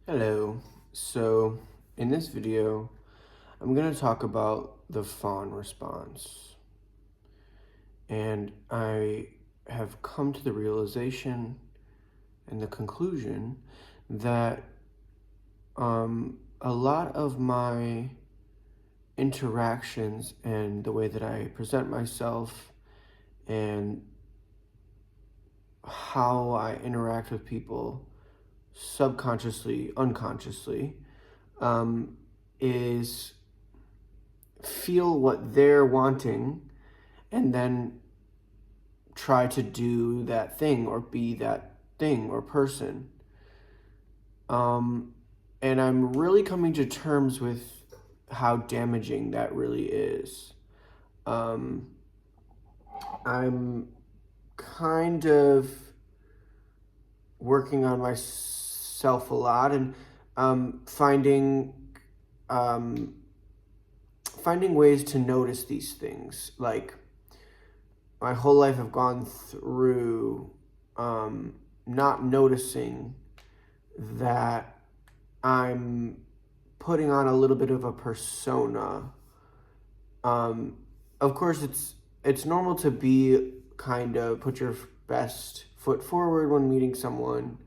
Hello. So, in this video, I'm going to talk about the Fawn response. And I have come to the realization and the conclusion that a lot of my interactions and the way that I present myself and how I interact with people subconsciously, unconsciously, is feel what they're wanting and then try to do that thing or be that thing or person. Um, and I'm really coming to terms with how damaging that really is. Um, I'm kind of working on myself a lot and finding um, finding ways to notice these things. Like my whole life, I've gone through not noticing that I'm putting on a little bit of a persona. Um, of course, it's normal to be kind of put your best foot forward when meeting someone.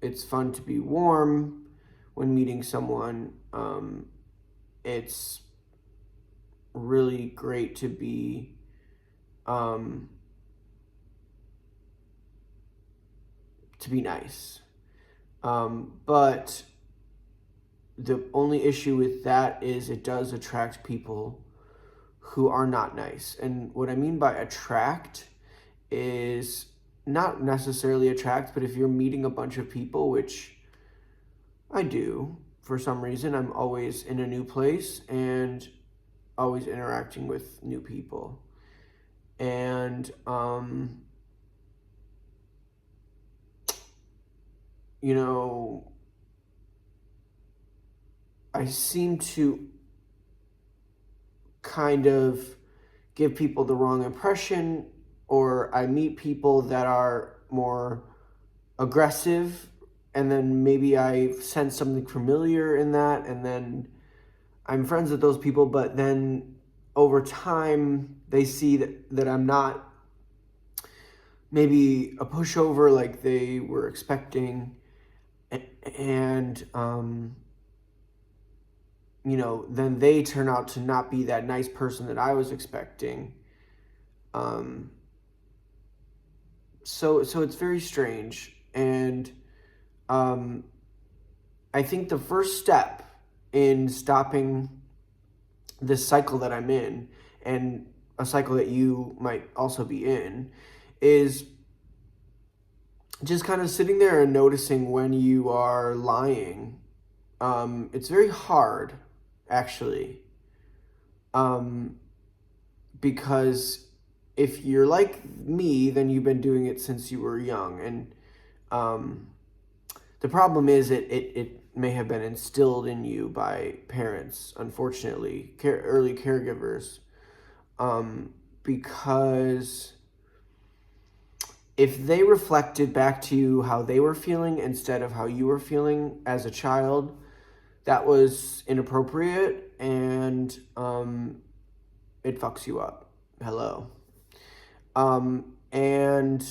It's fun to be warm when meeting someone. It's really great um, to be nice. But the only issue with that is it does attract people who are not nice. And what I mean by attract is not necessarily attract, but if you're meeting a bunch of people, which I do for some reason, I'm always in a new place and always interacting with new people. And, you know, I seem to kind of give people the wrong impression, or I meet people that are more aggressive, and then maybe I sense something familiar in that, and then I'm friends with those people, but then over time they see that I'm not maybe a pushover like they were expecting, and then they turn out to not be that nice person that I was expecting. Um, so it's very strange, and um, I think the first step in stopping this cycle that I'm in, and a cycle that you might also be in, is just kind of sitting there and noticing when you are lying. It's very hard, actually, um, because if you're like me, then you've been doing it since you were young. And um, the problem is it may have been instilled in you by parents, unfortunately, early caregivers, because if they reflected back to you how they were feeling instead of how you were feeling as a child, that was inappropriate, and it fucks you up. Hello. And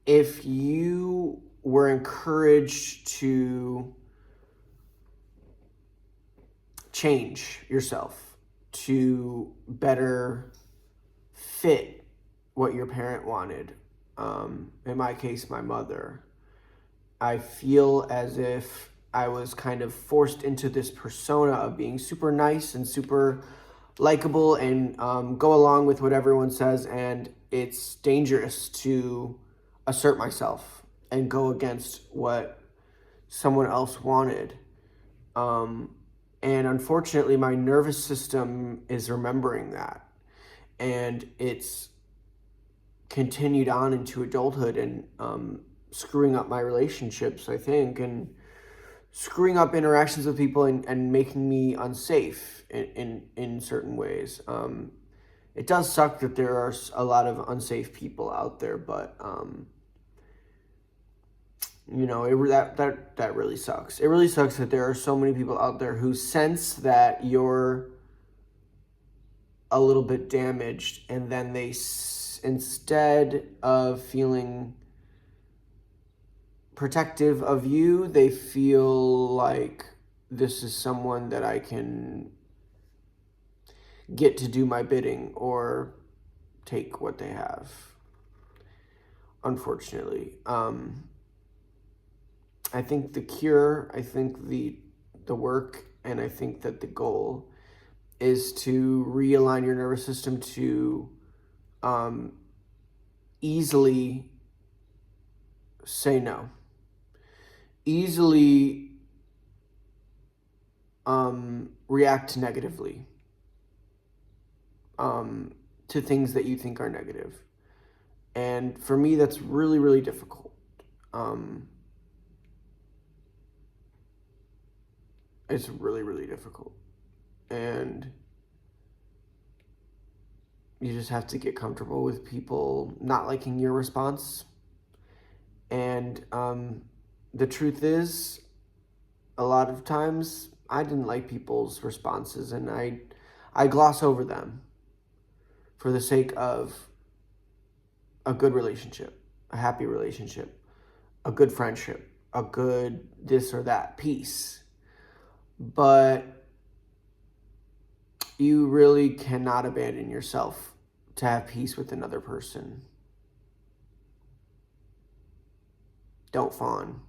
if you were encouraged to change yourself to better fit what your parent wanted, in my case, my mother, I feel as if I was kind of forced into this persona of being super nice and super likable and go along with what everyone says. And it's dangerous to assert myself and go against what someone else wanted. Um, and unfortunately, my nervous system is remembering that. And it's continued on into adulthood and screwing up my relationships, I think, and screwing up interactions with people, and making me unsafe in certain ways. It does suck that there are a lot of unsafe people out there, but You know, that really sucks. It really sucks that there are so many people out there who sense that you're a little bit damaged, and then they, instead of feeling protective of you, they feel like this is someone that I can get to do my bidding or take what they have. Unfortunately, I think the cure, I think the work, and I think that the goal is to realign your nervous system to easily say no, easily react negatively to things that you think are negative. And for me, that's really, really difficult. It's really, really difficult. And you just have to get comfortable with people not liking your response. And the truth is, a lot of times I didn't like people's responses, and I gloss over them for the sake of a good relationship, a happy relationship, a good friendship, a good this or that peace. But you really cannot abandon yourself to have peace with another person. Don't fawn.